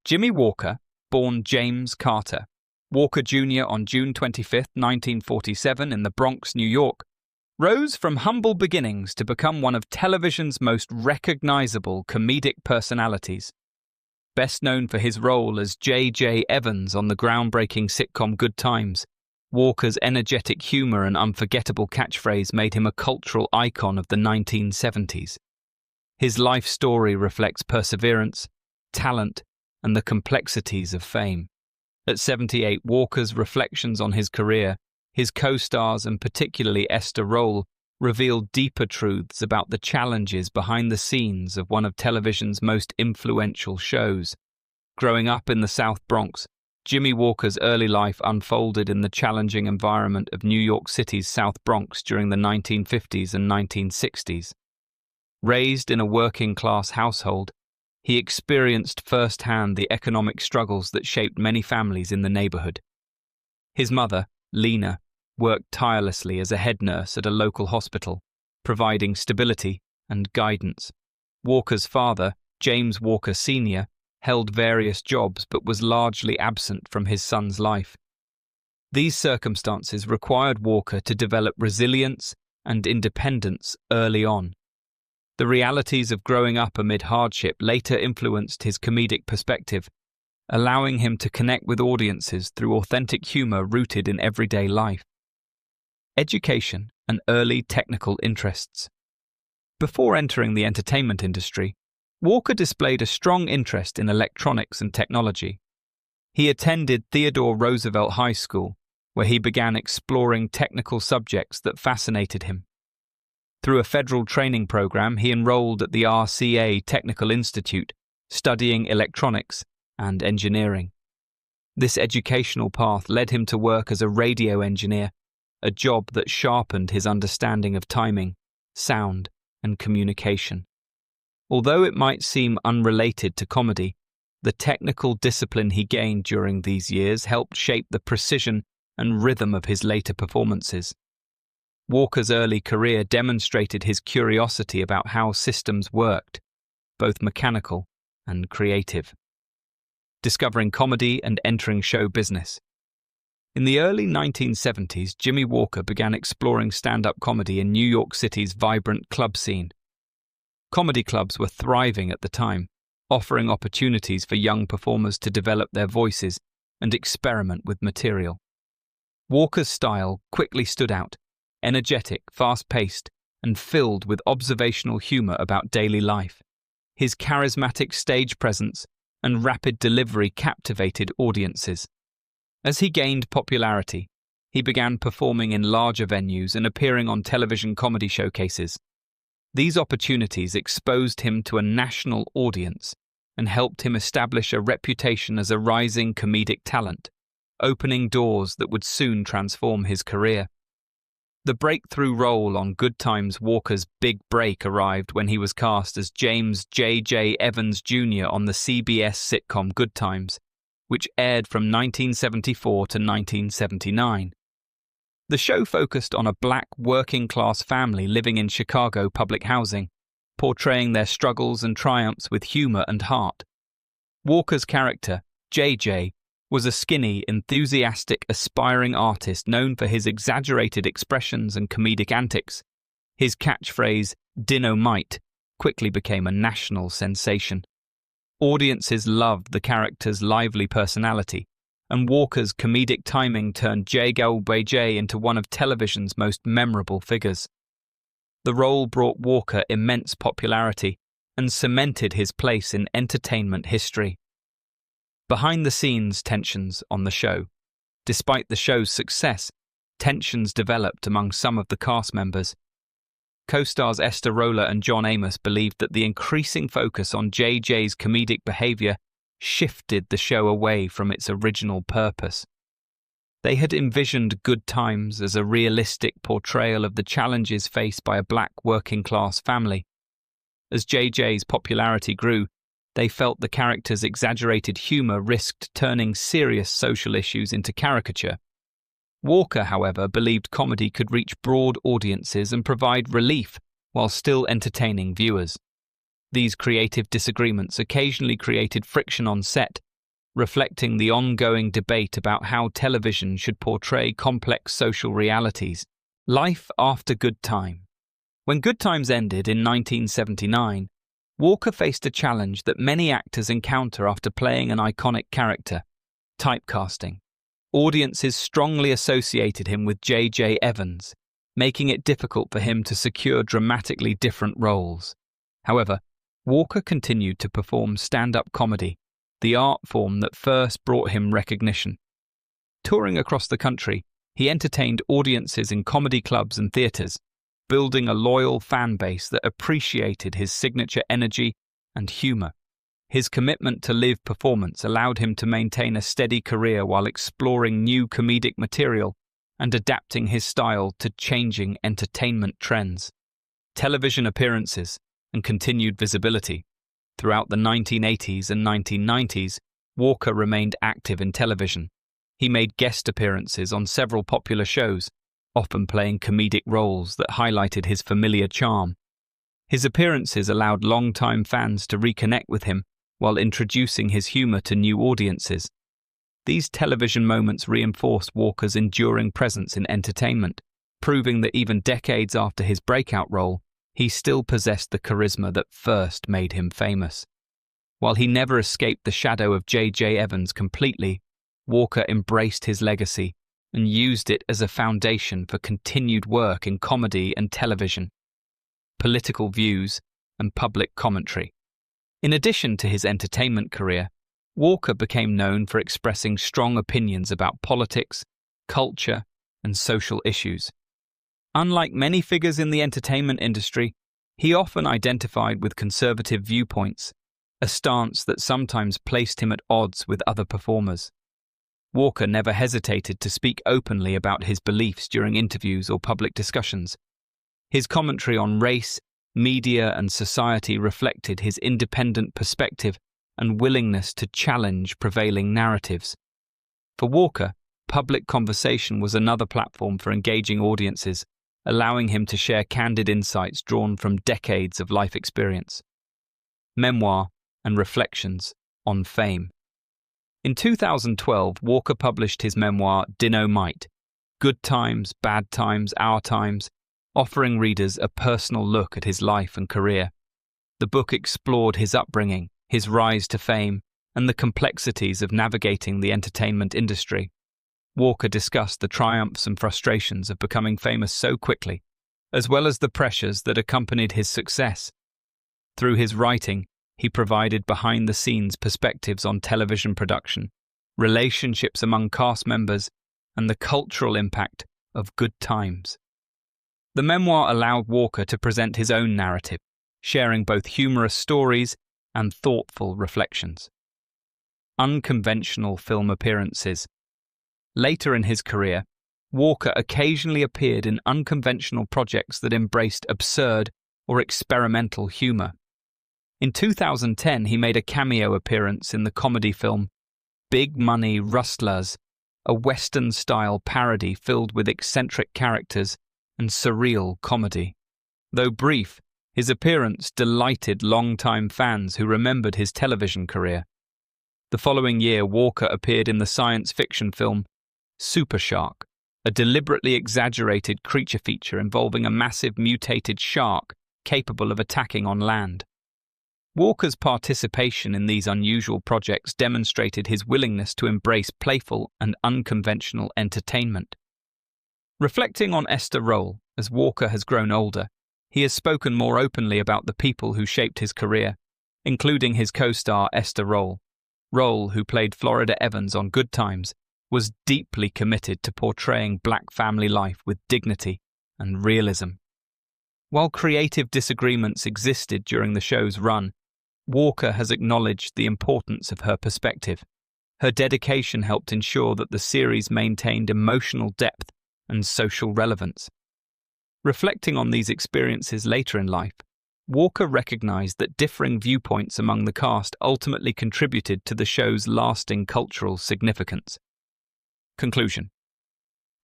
Jimmie Walker, born James Carter Walker Jr. on June 25, 1947 in the Bronx, New York, rose from humble beginnings to become one of television's most recognizable comedic personalities. Best known for his role as J.J. Evans on the groundbreaking sitcom Good Times, Walker's energetic humor and unforgettable catchphrase made him a cultural icon of the 1970s. His life story reflects perseverance, talent, and the complexities of fame. At 78, Walker's reflections on his career, his co-stars and particularly Esther Rolle, revealed deeper truths about the challenges behind the scenes of one of television's most influential shows. Growing up in the South Bronx, Jimmie Walker's early life unfolded in the challenging environment of New York City's South Bronx during the 1950s and 1960s. Raised in a working-class household, he experienced firsthand the economic struggles that shaped many families in the neighborhood. His mother, Lena, worked tirelessly as a head nurse at a local hospital, providing stability and guidance. Walker's father, James Walker Sr., held various jobs but was largely absent from his son's life. These circumstances required Walker to develop resilience and independence early on. The realities of growing up amid hardship later influenced his comedic perspective, allowing him to connect with audiences through authentic humor rooted in everyday life. Education and early technical interests. Before entering the entertainment industry, Walker displayed a strong interest in electronics and technology. He attended Theodore Roosevelt High School, where he began exploring technical subjects that fascinated him. Through a federal training program, he enrolled at the RCA Technical Institute, studying electronics and engineering. This educational path led him to work as a radio engineer, a job that sharpened his understanding of timing, sound, and communication. Although it might seem unrelated to comedy, the technical discipline he gained during these years helped shape the precision and rhythm of his later performances. Walker's early career demonstrated his curiosity about how systems worked, both mechanical and creative. Discovering comedy and entering show business. In the early 1970s, Jimmie Walker began exploring stand-up comedy in New York City's vibrant club scene. Comedy clubs were thriving at the time, offering opportunities for young performers to develop their voices and experiment with material. Walker's style quickly stood out, energetic, fast-paced, and filled with observational humor about daily life. His charismatic stage presence and rapid delivery captivated audiences. As he gained popularity, he began performing in larger venues and appearing on television comedy showcases. These opportunities exposed him to a national audience and helped him establish a reputation as a rising comedic talent, opening doors that would soon transform his career. The breakthrough role on Good Times, Walker's big break, arrived when he was cast as James J.J. Evans Jr. on the CBS sitcom Good Times, which aired from 1974 to 1979. The show focused on a black working-class family living in Chicago public housing, portraying their struggles and triumphs with humor and heart. Walker's character, J.J., was a skinny, enthusiastic, aspiring artist known for his exaggerated expressions and comedic antics. His catchphrase, "Dynamite," quickly became a national sensation. Audiences loved the character's lively personality, and Walker's comedic timing turned J.J. into one of television's most memorable figures. The role brought Walker immense popularity and cemented his place in entertainment history. Behind-the-scenes tensions on the show. Despite the show's success, tensions developed among some of the cast members. Co-stars Esther Rolle and John Amos believed that the increasing focus on JJ's comedic behavior shifted the show away from its original purpose. They had envisioned Good Times as a realistic portrayal of the challenges faced by a black working-class family. As JJ's popularity grew, they felt the character's exaggerated humor risked turning serious social issues into caricature. Walker, however, believed comedy could reach broad audiences and provide relief while still entertaining viewers. These creative disagreements occasionally created friction on set reflecting the ongoing debate about how television should portray complex social realities. Life after Good Time. When Good Times ended in 1979, Walker faced a challenge that many actors encounter after playing an iconic character: typecasting. Audiences strongly associated him with J.J. Evans, making it difficult for him to secure dramatically different roles. However, Walker continued to perform stand-up comedy, the art form that first brought him recognition. Touring across the country, he entertained audiences in comedy clubs and theaters, building a loyal fan base that appreciated his signature energy and humor. His commitment to live performance allowed him to maintain a steady career while exploring new comedic material and adapting his style to changing entertainment trends. Television appearances and continued visibility. Throughout the 1980s and 1990s, Walker remained active in television. He made guest appearances on several popular shows, often playing comedic roles that highlighted his familiar charm. His appearances allowed longtime fans to reconnect with him while introducing his humor to new audiences. These television moments reinforced Walker's enduring presence in entertainment, proving that even decades after his breakout role, he still possessed the charisma that first made him famous. While he never escaped the shadow of J.J. Evans completely, Walker embraced his legacy and used it as a foundation for continued work in comedy and television, political views, and public commentary. In addition to his entertainment career, Walker became known for expressing strong opinions about politics, culture, and social issues. Unlike many figures in the entertainment industry, he often identified with conservative viewpoints, a stance that sometimes placed him at odds with other performers. Walker never hesitated to speak openly about his beliefs during interviews or public discussions. His commentary on race, media, and society reflected his independent perspective and willingness to challenge prevailing narratives. For Walker, public conversation was another platform for engaging audiences, allowing him to share candid insights drawn from decades of life experience. Memoir and reflections on fame. In 2012, Walker published his memoir Dynamite: Good Times, Bad Times, Our Times, offering readers a personal look at his life and career. The book explored his upbringing, his rise to fame, and the complexities of navigating the entertainment industry. Walker discussed the triumphs and frustrations of becoming famous so quickly, as well as the pressures that accompanied his success. Through his writing, he provided behind-the-scenes perspectives on television production, relationships among cast members, and the cultural impact of Good Times. The memoir allowed Walker to present his own narrative, sharing both humorous stories and thoughtful reflections. Unconventional film appearances. Later in his career, Walker occasionally appeared in unconventional projects that embraced absurd or experimental humor. In 2010, he made a cameo appearance in the comedy film Big Money Rustlers, a Western-style parody filled with eccentric characters and surreal comedy. Though brief, his appearance delighted longtime fans who remembered his television career. The following year, Walker appeared in the science fiction film Super Shark, a deliberately exaggerated creature feature involving a massive mutated shark capable of attacking on land. Walker's participation in these unusual projects demonstrated his willingness to embrace playful and unconventional entertainment. Reflecting on Esther Rolle, as Walker has grown older, he has spoken more openly about the people who shaped his career, including his co-star Esther Rolle. Rolle, who played Florida Evans on Good Times, was deeply committed to portraying black family life with dignity and realism. While creative disagreements existed during the show's run, Walker has acknowledged the importance of her perspective. Her dedication helped ensure that the series maintained emotional depth and social relevance. Reflecting on these experiences later in life, Walker recognized that differing viewpoints among the cast ultimately contributed to the show's lasting cultural significance. Conclusion: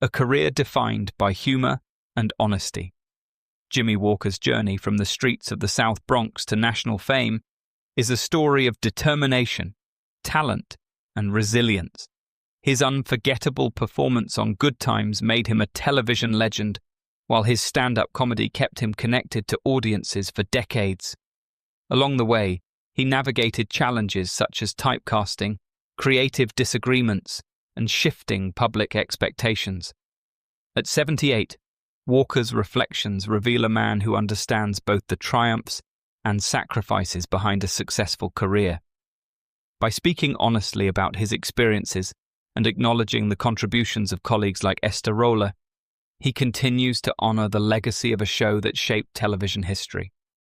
a career defined by humor and honesty. Jimmie Walker's journey from the streets of the South Bronx to national fame is a story of determination, talent, and resilience. His unforgettable performance on Good Times made him a television legend, while his stand-up comedy kept him connected to audiences for decades. Along the way, he navigated challenges such as typecasting, creative disagreements, and shifting public expectations. At 78, Walker's reflections reveal a man who understands both the triumphs and sacrifices behind a successful career. By speaking honestly about his experiences and acknowledging the contributions of colleagues like Esther Rolle, he continues to honor the legacy of a show that shaped television history.